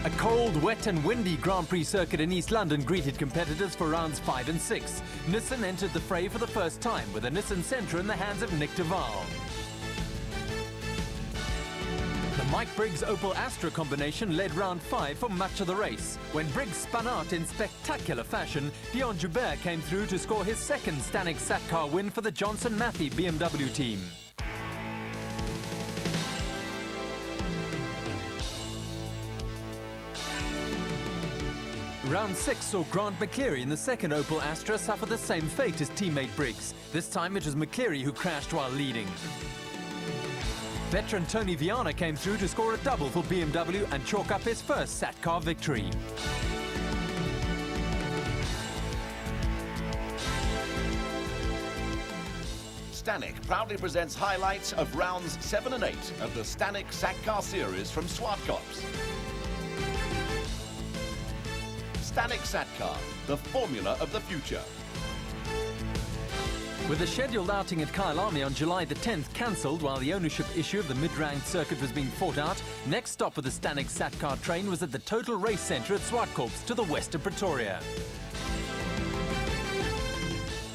A cold, wet and windy Grand Prix circuit in East London greeted competitors for rounds 5 and 6. Nissan entered the fray for the first time with a Nissan Sentra in the hands of Nick de Waal. The Mike Briggs Opel Astra combination led round 5 for much of the race. When Briggs spun out in spectacular fashion, Dion Joubert came through to score his second Stanek Satcar win for the Johnson-Matthey BMW team. Round 6 saw Grant McCleary in the second Opel Astra suffer the same fate as teammate Briggs. This time it was McCleary who crashed while leading. Veteran Tony Viana came through to score a double for BMW and chalk up his first Satcar victory. Stanek proudly presents highlights of rounds 7 and 8 of the Stanek Satcar series from Zwartkops. Stanek Satcar, the formula of the future. With the scheduled outing at Kyalami on July the 10th cancelled while the ownership issue of the mid-ranked circuit was being fought out, next stop of the Stanek Satcar train was at the Total Race Centre at Zwartkops to the west of Pretoria.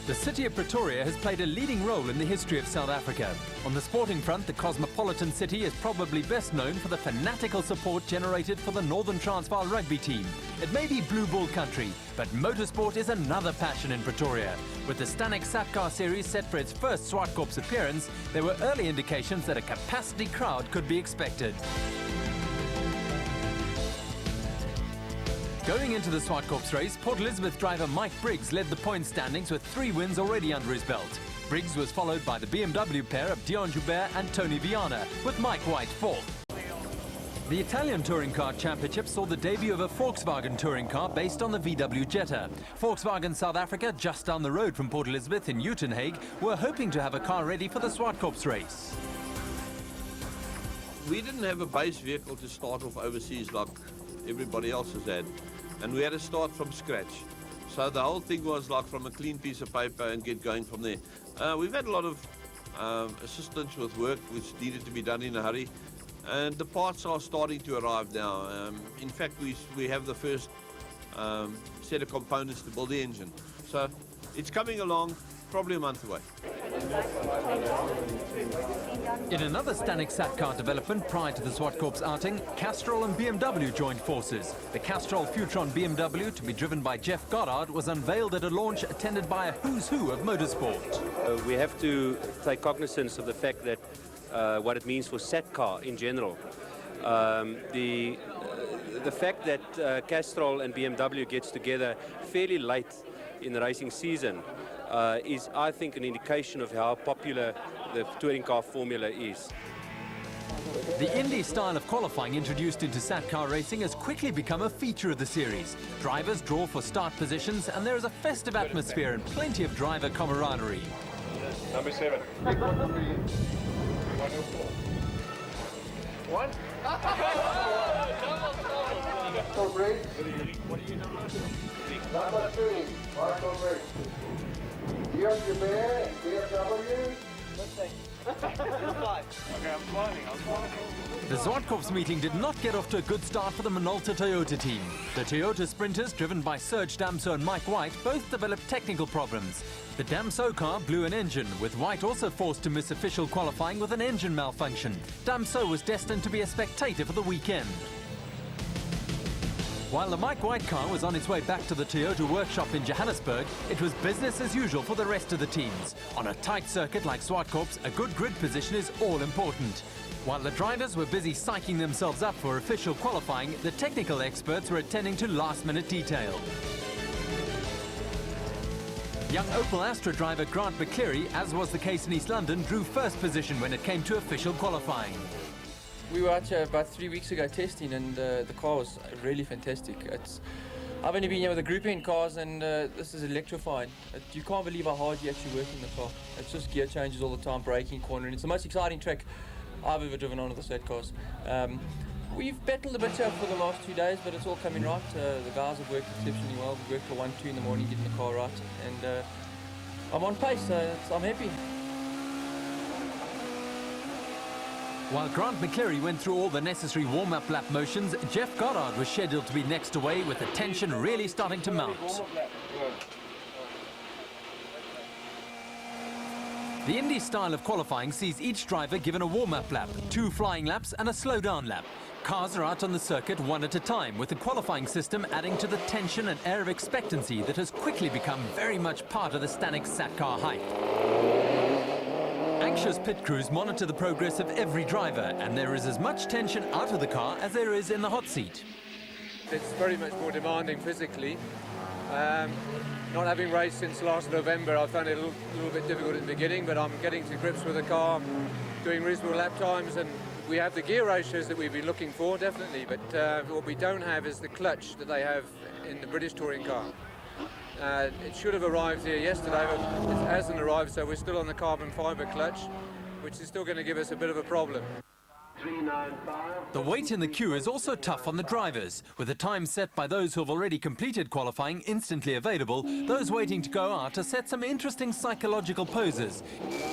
The city of Pretoria has played a leading role in the history of South Africa. On the sporting front, the cosmopolitan city is probably best known for the fanatical support generated for the Northern Transvaal rugby team. It may be blue ball country, but motorsport is another passion in Pretoria. With the Stanek Satcar series set for its first Zwartkops appearance, there were early indications that a capacity crowd could be expected. Going into the Zwartkops race, Port Elizabeth driver Mike Briggs led the point standings with 3 wins already under his belt. Briggs was followed by the BMW pair of Dion Joubert and Tony Viana, with Mike White fourth. The Italian Touring Car Championship saw the debut of a Volkswagen touring car based on the VW Jetta. Volkswagen South Africa, just down the road from Port Elizabeth in Uitenhage, were hoping to have a car ready for the Zwartkops race. We didn't have a base vehicle to start off overseas like everybody else has had. And we had to start from scratch. So the whole thing was like from a clean piece of paper and get going from there. We've had a lot of assistance with work which needed to be done in a hurry. And the parts are starting to arrive now. In fact, we have the first set of components to build the engine. So it's coming along, probably a month away. In another Stanek Satcar development prior to the Zwartkops outing, Castrol and BMW joined forces. The Castrol Futron BMW, to be driven by Jeff Goddard, was unveiled at a launch attended by a who's who of motorsport. We have to take cognizance of the fact that what it means for Satcar in general. The fact that Castrol and BMW gets together fairly late in the racing season is, I think, an indication of how popular the touring car formula is. The Indy style of qualifying introduced into Satcar racing has quickly become a feature of the series. Drivers draw for start positions and there is a festive atmosphere and plenty of driver camaraderie. Number 7. 1. What do you know? Number 3, Marco Briggs. Dion Joubert, BMW. Okay, I'm flying. The Zwartkops meeting did not get off to a good start for the Minolta Toyota team. The Toyota sprinters, driven by Serge Damso and Mike White, both developed technical problems. The Damso car blew an engine, with White also forced to miss official qualifying with an engine malfunction. Damso was destined to be a spectator for the weekend. While the Mike White car was on its way back to the Toyota workshop in Johannesburg, it was business as usual for the rest of the teams. On a tight circuit like Zwartkops, a good grid position is all important. While the drivers were busy psyching themselves up for official qualifying, the technical experts were attending to last-minute detail. Young Opel Astra driver Grant McCleary, as was the case in East London, drew first position when it came to official qualifying. We were out here about 3 weeks ago testing, and the car was really fantastic. I've only been here with a group in cars, and this is electrifying. You can't believe how hard you actually work in the car. It's just gear changes all the time, braking, cornering. It's the most exciting track I've ever driven on with the Zwartkops. We've battled a bit here for the last 2 days, but it's all coming right. The guys have worked exceptionally well. We worked till 1, 2 in the morning getting the car right, and I'm on pace, so I'm happy. The While Grant McCleary went through all the necessary warm-up lap motions, Jeff Goddard was scheduled to be next away with the tension really starting to mount. The Indy style of qualifying sees each driver given a warm-up lap, 2 flying laps and a slow-down lap. Cars are out on the circuit one at a time, with the qualifying system adding to the tension and air of expectancy that has quickly become very much part of the Stanek SAC car hype. Anxious pit crews monitor the progress of every driver, and there is as much tension out of the car as there is in the hot seat. It's very much more demanding physically. Not having raced since last November, I found it a little bit difficult in the beginning, but I'm getting to grips with the car, doing reasonable lap times, and we have the gear ratios that we've been looking for, definitely, but what we don't have is the clutch that they have in the British touring car. It should have arrived here yesterday, but it hasn't arrived, so we're still on the carbon fibre clutch, which is still going to give us a bit of a problem. The wait in the queue is also tough on the drivers. With the time set by those who have already completed qualifying instantly available, those waiting to go out are set some interesting psychological poses.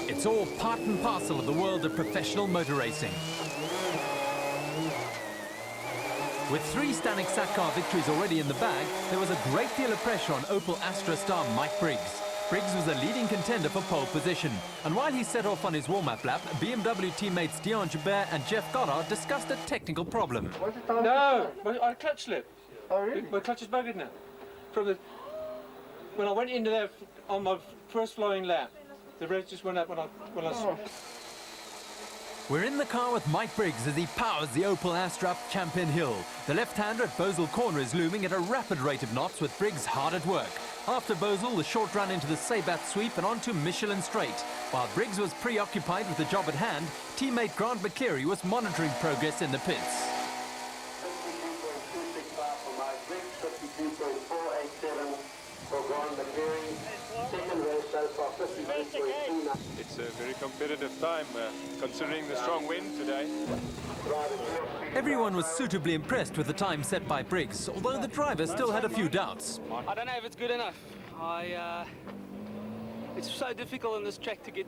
It's all part and parcel of the world of professional motor racing. With 3 Stanek SAC car victories already in the bag, there was a great deal of pressure on Opel Astra star Mike Briggs. Briggs was a leading contender for pole position, and while he set off on his warm-up lap, BMW teammates Dion Joubert and Jeff Goddard discussed a technical problem. No, my clutch slipped. Oh, really? My clutch is buggered now. When I went into there on my first flowing lap, the revs just went up when I We're in the car with Mike Briggs as he powers the Opel Astra up Champion Hill. The left-hander at Bosel Corner is looming at a rapid rate of knots, with Briggs hard at work. After Bosel, the short run into the Sabat sweep and onto Michelin Straight. While Briggs was preoccupied with the job at hand, teammate Grant McCleary was monitoring progress in the pits. 52.265 for Mike Briggs, 52.487 for Grant McCleary. Second race so far, 53.29. It's a very competitive time, considering the strong wind today. Everyone was suitably impressed with the time set by Briggs, although the driver still had a few doubts. I don't know if it's good enough. It's so difficult on this track to get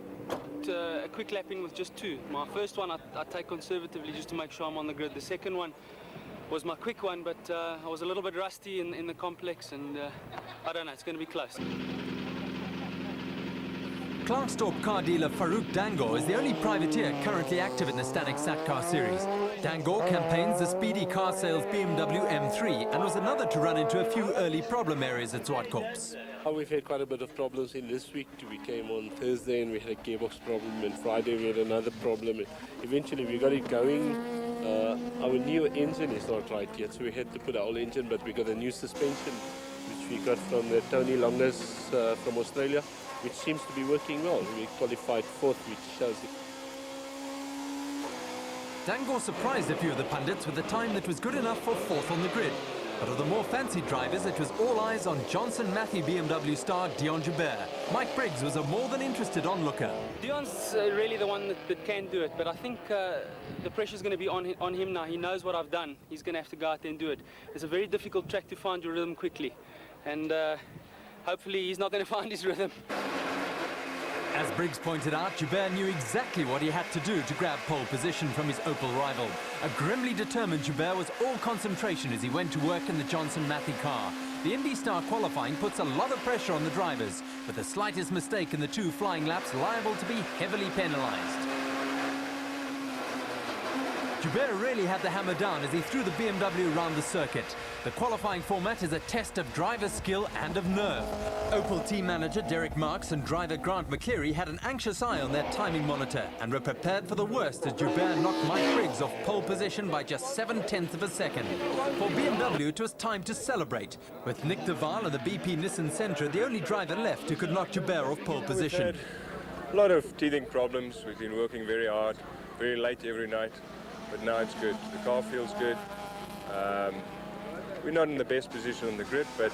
a quick lap in with just 2. My first one I take conservatively just to make sure I'm on the grid. The second one was my quick one, but I was a little bit rusty in the complex, and I don't know, it's going to be close. Klerksdorp car dealer Farouk Dangor is the only privateer currently active in the Stanek SAC car series. Dangor campaigns the speedy car sales BMW M3 and was another to run into a few early problem areas at Zwartkops. We've had quite a bit of problems in this week. We came on Thursday and we had a gearbox problem, and Friday we had another problem. Eventually we got it going. Our new engine is not right yet, so we had to put our old engine, but we got a new suspension which we got from the Tony Longas from Australia, which seems to be working well. We qualified 4th, which shows it. Dangor surprised a few of the pundits with a time that was good enough for 4th on the grid. But of the more fancy drivers, it was all eyes on Johnson Matthey BMW star Dion Joubert. Mike Briggs was a more than interested onlooker. Dion's really the one that can do it, but I think the pressure's going to be on him now. He knows what I've done. He's going to have to go out there and do it. It's a very difficult track to find your rhythm quickly, and hopefully he's not going to find his rhythm. As Briggs pointed out, Joubert knew exactly what he had to do to grab pole position from his Opel rival. A grimly determined Joubert was all concentration as he went to work in the Johnson Matthey car. The Indy Star qualifying puts a lot of pressure on the drivers, with the slightest mistake in the 2 flying laps liable to be heavily penalised. Joubert really had the hammer down as he threw the BMW around the circuit. The qualifying format is a test of driver skill and of nerve. Opel team manager Derek Marks and driver Grant McCleary had an anxious eye on their timing monitor and were prepared for the worst as Joubert knocked Mike Briggs off pole position by just 7/10 of a second. For BMW, it was time to celebrate, with Nick de Waal and the BP Nissan Sentra the only driver left who could knock Joubert off pole position. We've had a lot of teething problems. We've been working very hard, very late every night, but now it's good. The car feels good. We're not in the best position on the grid, but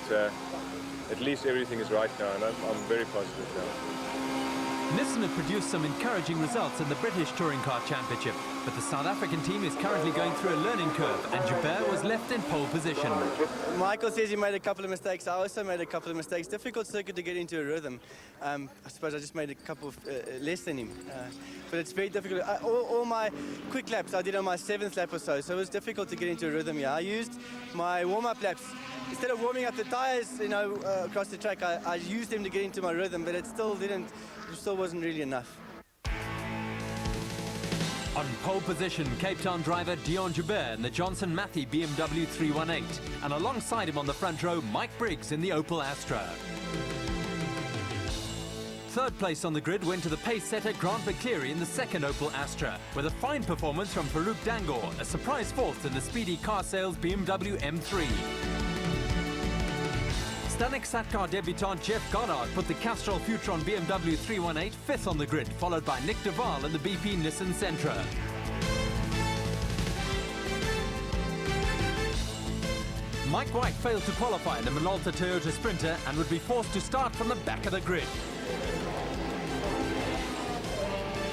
at least everything is right now, and I'm very positive now. Nissan had produced some encouraging results in the British Touring Car Championship, But the South African team is currently going through a learning curve, and Joubert was left in pole position. Michael says he made a couple of mistakes. I also made a couple of mistakes. Difficult circuit to get into a rhythm. I suppose I just made a couple of less than him. But it's very difficult. All my quick laps I did on my 7th lap or so it was difficult to get into a rhythm here. I used my warm-up laps. Instead of warming up the tyres, you know, across the track, I used them to get into my rhythm, but it still wasn't really enough. On pole position, Cape Town driver Dion Joubert in the Johnson Matthey BMW 318, and alongside him on the front row, Mike Briggs in the Opel Astra. Third place on the grid went to the pace setter Grant McCleary in the second Opel Astra, with a fine performance from Farouk Dangor, a surprise fourth in the speedy car sales BMW M3. Stanek Satcar debutant Jeff Goddard put the Castrol Futron BMW 318 fifth on the grid, followed by Nick Duval in the BP Nissan Sentra. Mike White failed to qualify in the Minolta Toyota Sprinter and would be forced to start from the back of the grid.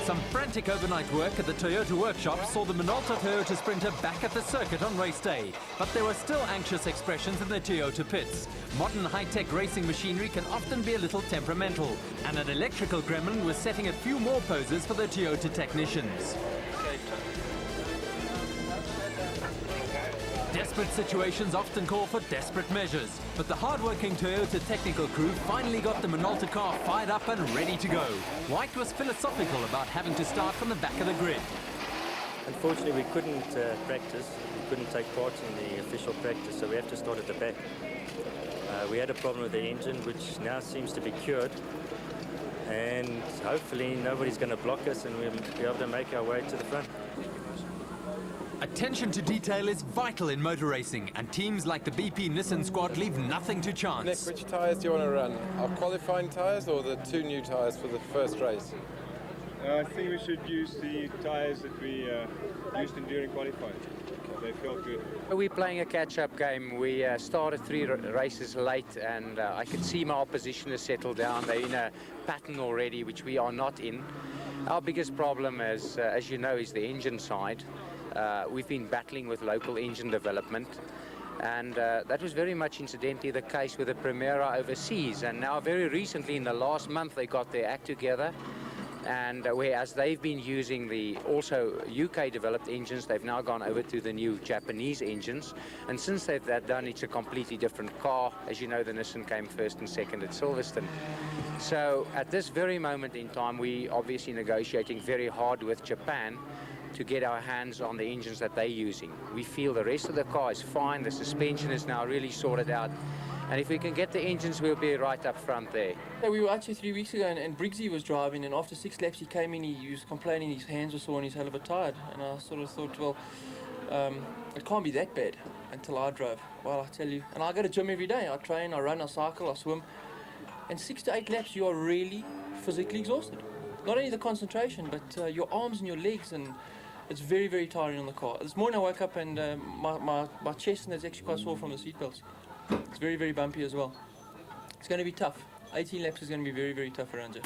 Some frantic overnight work at the Toyota workshop saw the Minolta Toyota Sprinter back at the circuit on race day, but there were still anxious expressions in the Toyota pits. Modern high-tech racing machinery can often be a little temperamental, and an electrical gremlin was setting a few more poses for the Toyota technicians. Desperate situations often call for desperate measures, but the hard-working Toyota technical crew finally got the Minolta car fired up and ready to go. White was philosophical about having to start from the back of the grid. Unfortunately, we couldn't practice. We couldn't take part in the official practice, so we have to start at the back. We had a problem with the engine, which now seems to be cured, and hopefully nobody's going to block us and we'll be able to make our way to the front. Attention to detail is vital in motor racing, and teams like the BP Nissan squad leave nothing to chance. Nick, which tyres do you want to run? Our qualifying tyres or the 2 new tyres for the first race? I think we should use the tyres that we used during qualifying. They felt good. We're playing a catch-up game. We started 3 races late, and I can see my opposition has settled down. They're in a pattern already, which we are not in. Our biggest problem, as you know, is the engine side. We've been battling with local engine development, and that was very much incidentally the case with the Primera overseas. And now very recently, in the last month, they got their act together, and whereas they've been using the also UK developed engines, they've now gone over to the new Japanese engines, and since they've that done, it's a completely different car. As you know, the Nissan came first and second at Silverstone. So at this very moment in time, we obviously negotiating very hard with Japan to get our hands on the engines that they're using. We feel the rest of the car is fine, the suspension is now really sorted out, and if we can get the engines, we'll be right up front there. Yeah, we were actually 3 weeks ago, and Briggsy was driving, and after 6 laps he came in, he was complaining his hands were sore and he's hell of a tired, and I sort of thought, well, it can't be that bad until I drove. Well, I tell you, and I go to gym every day. I train, I run, I cycle, I swim, and 6 to 8 laps you are really physically exhausted. Not only the concentration, but your arms and your legs, and it's very, very tiring on the car. This morning I woke up and my chest is actually quite sore from the seatbelts. It's very, very bumpy as well. It's going to be tough. 18 laps is going to be very, very tough around here.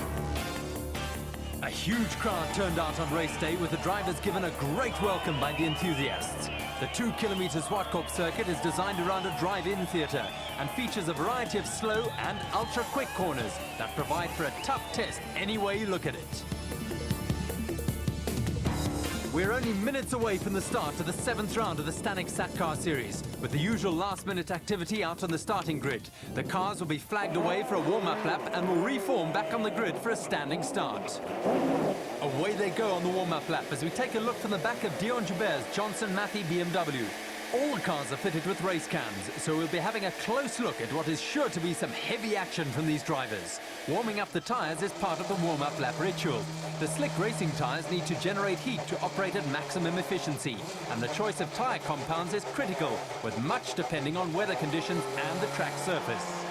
A huge crowd turned out on race day, with the drivers given a great welcome by the enthusiasts. The 2-kilometre Zwartkops circuit is designed around a drive-in theatre and features a variety of slow and ultra-quick corners that provide for a tough test any way you look at it. We're only minutes away from the start of the 7th round of the Stanek Satcar Series, with the usual last-minute activity out on the starting grid. The cars will be flagged away for a warm-up lap and will reform back on the grid for a standing start. Away they go on the warm-up lap as we take a look from the back of Dion Joubert's Johnson Matthey BMW. All the cars are fitted with race cams, so we'll be having a close look at what is sure to be some heavy action from these drivers. Warming up the tyres is part of the warm-up lap ritual. The slick racing tyres need to generate heat to operate at maximum efficiency, and the choice of tyre compounds is critical, with much depending on weather conditions and the track surface.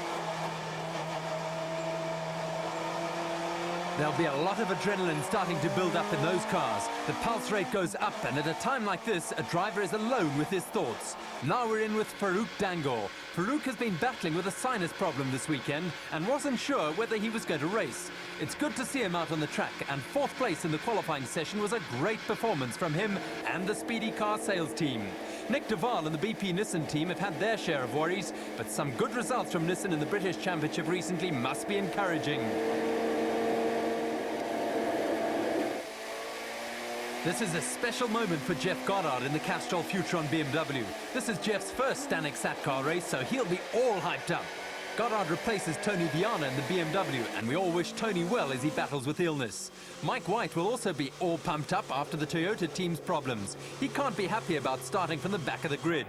There'll be a lot of adrenaline starting to build up in those cars. The pulse rate goes up, and at a time like this, a driver is alone with his thoughts. Now we're in with Farouk Dangoor. Farouk has been battling with a sinus problem this weekend and wasn't sure whether he was going to race. It's good to see him out on the track, and fourth place in the qualifying session was a great performance from him and the Speedy Car sales team. Nick de Waal and the BP Nissan team have had their share of worries, but some good results from Nissan in the British Championship recently must be encouraging. This is a special moment for Jeff Goddard in the Castrol Futron BMW. This is Jeff's first Stanek Sat car race, so he'll be all hyped up. Goddard replaces Tony Viana in the BMW, and we all wish Tony well as he battles with illness. Mike White will also be all pumped up after the Toyota team's problems. He can't be happy about starting from the back of the grid.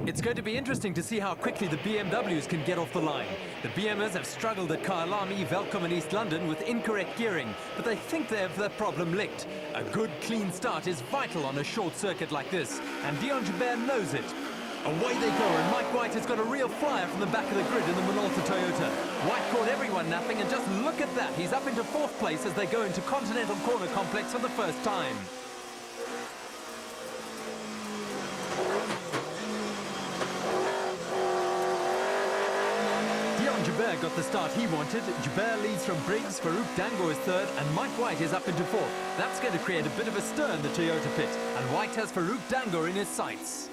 It's going to be interesting to see how quickly the BMWs can get off the line. The BMers have struggled at Kyalami, Velcom and East London with incorrect gearing, but they think they have their problem licked. A good, clean start is vital on a short circuit like this, and Dion Joubert knows it. Away they go, and Mike White has got a real flyer from the back of the grid in the Minolta Toyota. White caught everyone napping, and just look at that. He's up into fourth place as they go into Continental Corner Complex for the first time. Joubert got the start he wanted. Joubert leads from Briggs, Farouk Dangoor is third, and Mike White is up into fourth. That's going to create a bit of a stir in the Toyota pit, and White has Farouk Dangoor in his sights.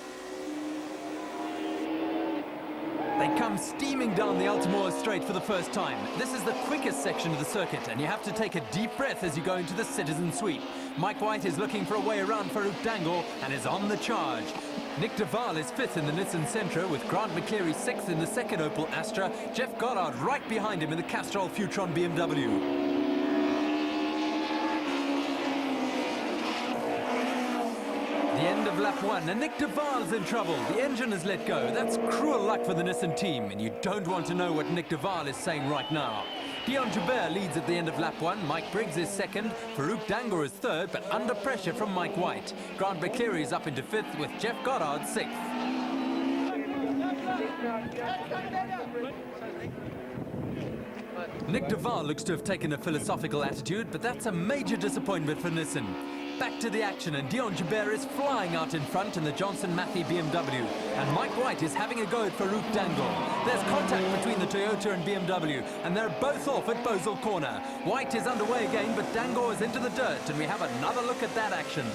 They come steaming down the Altamore Straight for the first time. This is the quickest section of the circuit, and you have to take a deep breath as you go into the Citizen Sweep. Mike White is looking for a way around Farouk Dangoor and is on the charge. Nick de Waal is fifth in the Nissan Sentra, with Grant McCleary sixth in the second Opel Astra. Jeff Goddard right behind him in the Castrol Futron BMW. The end of lap one, and Nick de Waal's in trouble. The engine has let go. That's cruel luck for the Nissan team, and you don't want to know what Nick de Waal is saying right now. Dion Joubert leads at the end of lap one. Mike Briggs is second. Farouk Dangoor is third, but under pressure from Mike White. Grant McCleary is up into fifth, with Jeff Goddard sixth. Nick de Waal looks to have taken a philosophical attitude, but that's a major disappointment for Nissan. Back to the action, and Dion Joubert is flying out in front in the Johnson Matthey BMW, and Mike White is having a go at Farouk Dangoor. There's contact between the Toyota and BMW, and they're both off at Bosel Corner. White is underway again, but Dangoor is into the dirt, and we have another look at that action.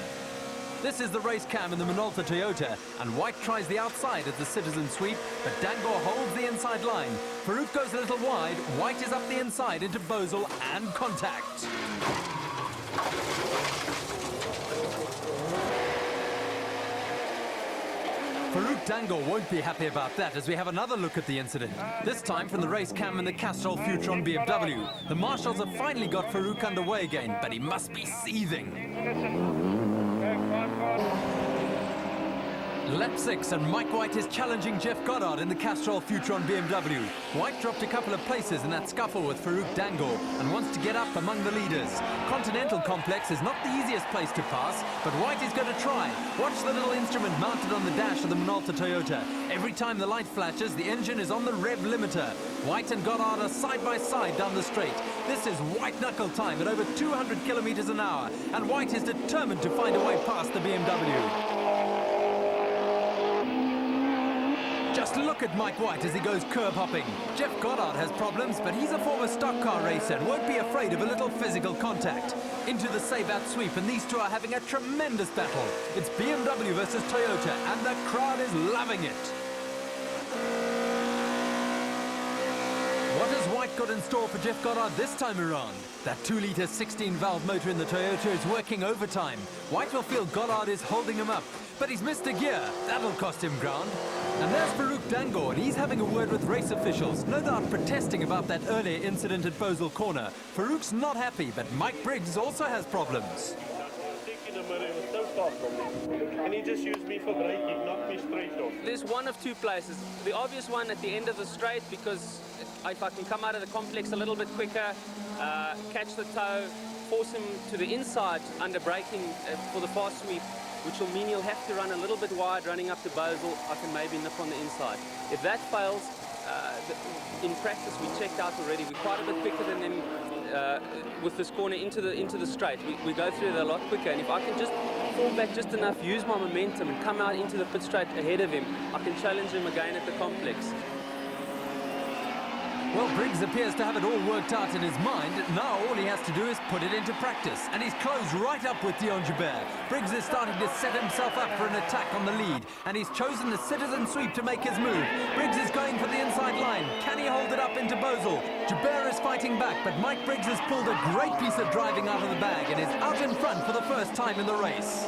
This is the race cam in the Minolta Toyota, and White tries the outside at the Citizen Sweep, but Dangoor holds the inside line. Farouk goes a little wide. White is up the inside into Bosel, and contact. Farouk Dangoor won't be happy about that, as we have another look at the incident. This time from the race cam in the Castrol Futron BMW. The marshals have finally got Farouk underway again, but he must be seething. Lap 6, and Mike White is challenging Jeff Goddard in the Castrol Futron BMW. White dropped a couple of places in that scuffle with Farouk Dangoor and wants to get up among the leaders. Continental Complex is not the easiest place to pass, but White is going to try. Watch the little instrument mounted on the dash of the Minolta Toyota. Every time the light flashes, the engine is on the rev limiter. White and Goddard are side by side down the straight. This is white knuckle time at over 200 kilometers an hour, and White is determined to find a way past the BMW. Just look at Mike White as he goes curb hopping. Jeff Goddard has problems, but he's a former stock car racer and won't be afraid of a little physical contact. Into the Sabat Sweep, and these two are having a tremendous battle. It's BMW versus Toyota, and the crowd is loving it. What has White got in store for Jeff Goddard this time around? That 2-litre 16-valve motor in the Toyota is working overtime. White will feel Goddard is holding him up, but he's missed a gear. That'll cost him ground. And there's Farouk Dangoor, and he's having a word with race officials, no doubt protesting about that earlier incident at Bosel Corner. Farouk's not happy, but Mike Briggs also has problems. And he just used me for braking, knocked me straight off. There's one of two places. The obvious one at the end of the straight, because if I can come out of the complex a little bit quicker, catch the toe, force him to the inside under braking for the fast sweep, which will mean he'll have to run a little bit wide running up to Bosel. I can maybe nip on the inside. If that fails, in practice we checked out already. We're quite a bit quicker than them with this corner into the straight. We go through it a lot quicker, and if I can just fall back just enough, use my momentum and come out into the pit straight ahead of him, I can challenge him again at the complex. Well, Briggs appears to have it all worked out in his mind. Now all he has to do is put it into practice. And he's closed right up with Dion Joubert. Briggs is starting to set himself up for an attack on the lead. And he's chosen the citizen sweep to make his move. Briggs is going for the inside line. Can he hold it up into Bosel? Joubert is fighting back, but Mike Briggs has pulled a great piece of driving out of the bag and is out in front for the first time in the race.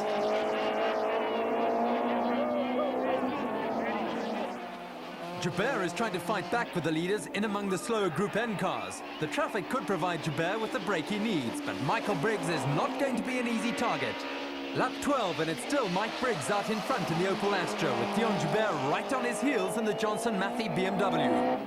Joubert is trying to fight back with the leaders in among the slower Group N cars. The traffic could provide Joubert with the break he needs, but Michael Briggs is not going to be an easy target. Lap 12, and it's still Mike Briggs out in front in the Opel Astra, with Dion Joubert right on his heels in the Johnson-Matthey BMW.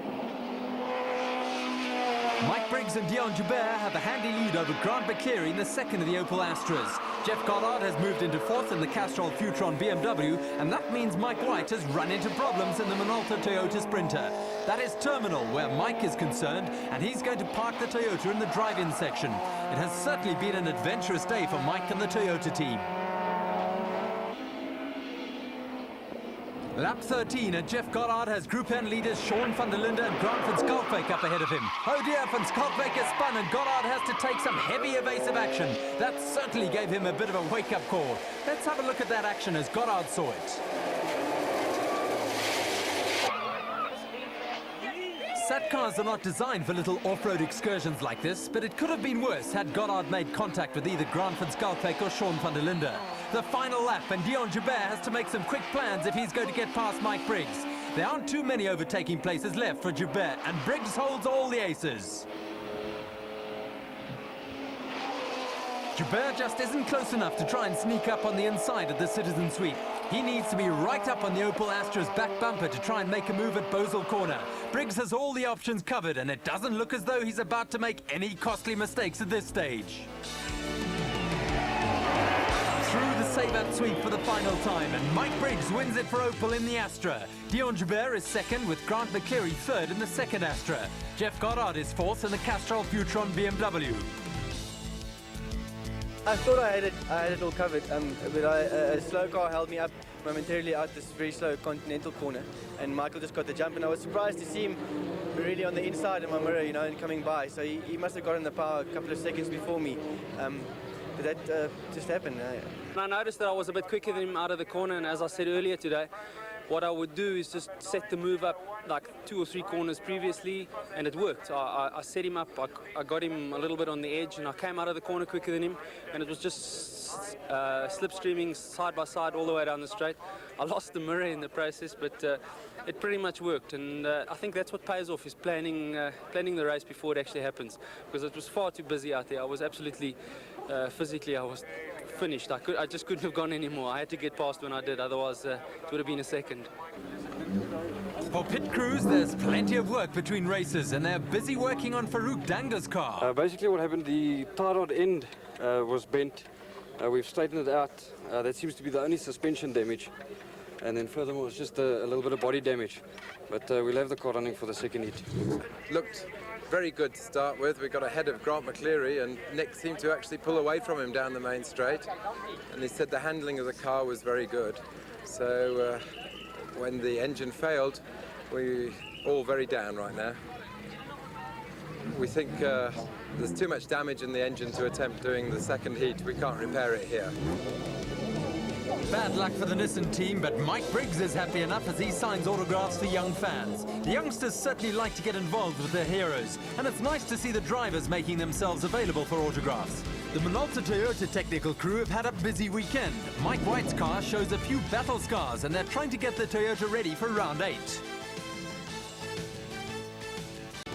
Mike Briggs and Dion Joubert have a handy lead over Grant McCleary in the second of the Opel Astras. Jeff Goddard has moved into fourth in the Castrol Futron BMW, and that means Mike White has run into problems in the Minolta Toyota Sprinter. That is terminal where Mike is concerned, and he's going to park the Toyota in the drive-in section. It has certainly been an adventurous day for Mike and the Toyota team. Lap 13, and Jeff Goddard has Group N leaders Sean van der Linde and Grant van Schalkwyk up ahead of him. Oh dear, van Schalkwyk is spun and Goddard has to take some heavy evasive action. That certainly gave him a bit of a wake-up call. Let's have a look at that action as Goddard saw it. Sat cars are not designed for little off-road excursions like this, but it could have been worse had Goddard made contact with either Grant van Schalkwyk or Sean van der Linde. The final lap, and Dion Joubert has to make some quick plans if he's going to get past Mike Briggs. There aren't too many overtaking places left for Joubert, and Briggs holds all the aces. Joubert just isn't close enough to try and sneak up on the inside of the citizen sweep. He needs to be right up on the Opel Astra's back bumper to try and make a move at Bosel Corner. Briggs has all the options covered, and it doesn't look as though he's about to make any costly mistakes at this stage. Through the save-out sweep for the final time, and Mike Briggs wins it for Opel in the Astra. Dion Joubert is second, with Grant McCleary third in the second Astra. Jeff Goddard is fourth in the Castrol Futron BMW. I thought I had it all covered, but a slow car held me up momentarily out this very slow Continental corner, and Michael just got the jump, and I was surprised to see him really on the inside of my mirror, you know, and coming by. So he must have gotten the power a couple of seconds before me. But that just happened. I noticed that I was a bit quicker than him out of the corner, and as I said earlier today, what I would do is just set the move up like 2 or 3 corners previously, and it worked. I set him up, I got him a little bit on the edge, and I came out of the corner quicker than him, and it was just slipstreaming side by side all the way down the straight. I lost the mirror in the process, but it pretty much worked, and I think that's what pays off, is planning the race before it actually happens, because it was far too busy out there. I was absolutely, physically, I was finished. I just couldn't have gone anymore. I had to get past when I did, otherwise it would have been a second. For pit crews, there's plenty of work between races, and they're busy working on Farouk Danga's car. Basically what happened, the tie rod end was bent. We've straightened it out. That seems to be the only suspension damage. And then furthermore, it's just a little bit of body damage. But we'll have the car running for the second heat. Looked very good to start with. We got ahead of Grant McCleary, and Nick seemed to actually pull away from him down the main straight. And he said the handling of the car was very good. So when the engine failed, we're all very down right now. We think there's too much damage in the engine to attempt doing the second heat. We can't repair it here. Bad luck for the Nissan team, but Mike Briggs is happy enough as he signs autographs for young fans. The youngsters certainly like to get involved with their heroes, and it's nice to see the drivers making themselves available for autographs. The Minolta Toyota technical crew have had a busy weekend. Mike White's car shows a few battle scars, and they're trying to get the Toyota ready for round 8.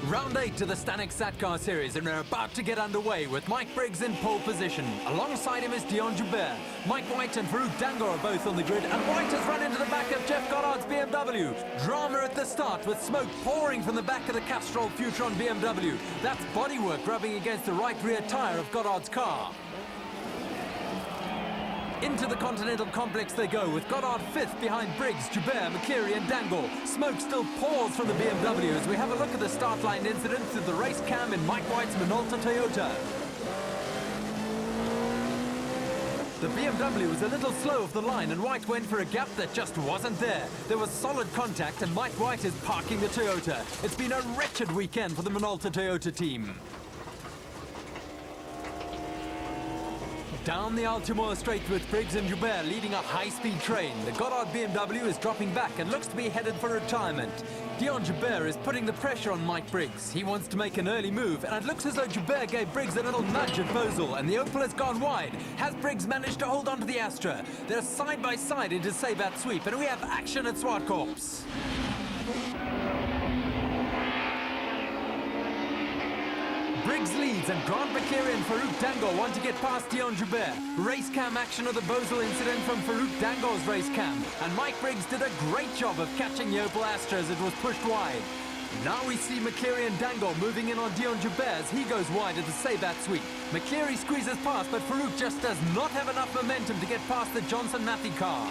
Round 8 to the Stanek Satcar Series, and we're about to get underway with Mike Briggs in pole position. Alongside him is Dion Joubert. Mike White and Farouk Danga are both on the grid, and White has run into the back of Jeff Goddard's BMW. Drama at the start with smoke pouring from the back of the Castrol Futron BMW. That's bodywork rubbing against the right rear tyre of Goddard's car. Into the Continental Complex they go, with Goddard 5th behind Briggs, Joubert, McCleary and Dangle. Smoke still pours from the BMW as we have a look at the start line incident through the race cam in Mike White's Minolta Toyota. The BMW was a little slow off the line and White went for a gap that just wasn't there. There was solid contact and Mike White is parking the Toyota. It's been a wretched weekend for the Minolta Toyota team. Down the Altimore straight with Briggs and Joubert leading a high-speed train. The Goddard BMW is dropping back and looks to be headed for retirement. Dion Joubert is putting the pressure on Mike Briggs. He wants to make an early move, and it looks as though Joubert gave Briggs a little nudge at Bosel, and the Opel has gone wide. Has Briggs managed to hold on to the Astra? They're side by side into Sabat sweep, and we have action at Zwartkops. Briggs leads and Grant McCleary and Farouk Dangle want to get past Dion Joubert. Race cam action of the Bosel incident from Farouk Dangle's race cam. And Mike Briggs did a great job of catching the Opel Astra as it was pushed wide. Now we see McCleary and Dangle moving in on Dion Joubert as he goes wide at the Sabat sweep. McCleary squeezes past, but Farouk just does not have enough momentum to get past the Johnson Matthey car.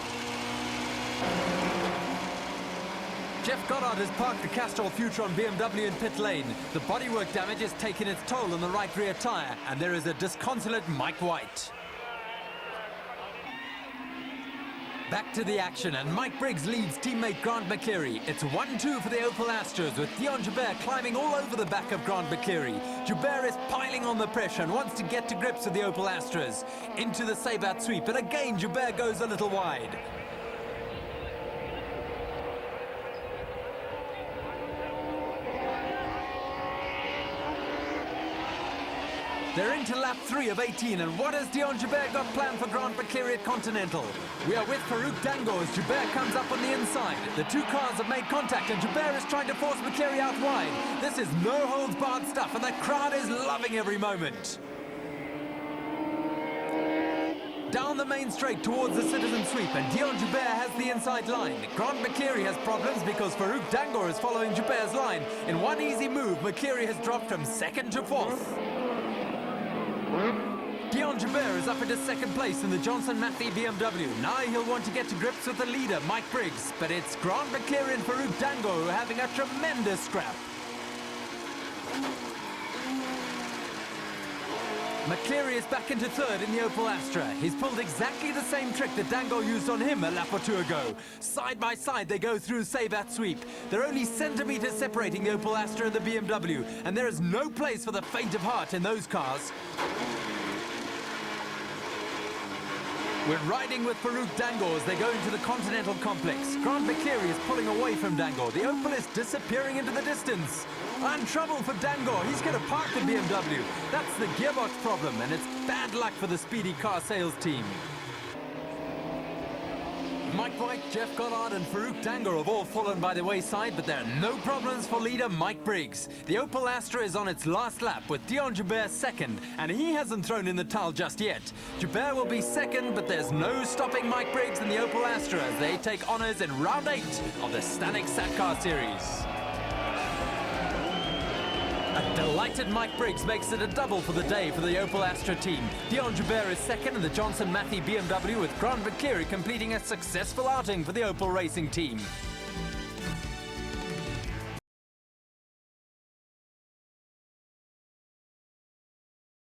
Jeff Goddard has parked the Castrol Futron BMW in pit lane. The bodywork damage has taken its toll on the right rear tyre, and there is a disconsolate Mike White. Back to the action, and Mike Briggs leads teammate Grant McCleary. It's 1-2 for the Opel Astras, with Dion Joubert climbing all over the back of Grant McCleary. Joubert is piling on the pressure and wants to get to grips with the Opel Astras. Into the Sabat sweep, and again Joubert goes a little wide. They're into lap 3 of 18, and what has Dion Joubert got planned for Grant McCleary at Continental? We are with Farouk Dangle as Joubert comes up on the inside. The two cars have made contact, and Joubert is trying to force McCleary out wide. This is no-holds-barred stuff, and the crowd is loving every moment. Down the main straight towards the Citizen Sweep, and Dion Joubert has the inside line. Grant McCleary has problems because Farouk Dangle is following Joubert's line. In one easy move, McCleary has dropped from 2nd to 4th. Dion Joubert is up into 2nd place in the Johnson Matthey BMW. Now he'll want to get to grips with the leader, Mike Briggs. But it's Grant McCleary and Farouk Dangle who are having a tremendous scrap. McCleary is back into 3rd in the Opel Astra. He's pulled exactly the same trick that Dangle used on him a lap or two ago. Side by side they go through Sabat sweep. There are only centimetres separating the Opel Astra and the BMW, and there is no place for the faint of heart in those cars. We're riding with Farouk Dangle as they go into the Continental Complex. Grant McCleary is pulling away from Dangle. The Opel is disappearing into the distance. And trouble for Dangle. He's going to park the BMW. That's the gearbox problem, and it's bad luck for the speedy car sales team. Mike White, Jeff Goddard and Farouk Dangle have all fallen by the wayside, but there are no problems for leader Mike Briggs. The Opel Astra is on its last lap with Dion Joubert 2nd, and he hasn't thrown in the towel just yet. Joubert will be 2nd, but there's no stopping Mike Briggs and the Opel Astra as they take honours in round 8 of the Stanek SATCAR Series. A delighted Mike Briggs makes it a double for the day for the Opel Astra team. Dion Joubert is 2nd in the Johnson Matthey BMW, with Grant McCleary completing a successful outing for the Opel Racing team.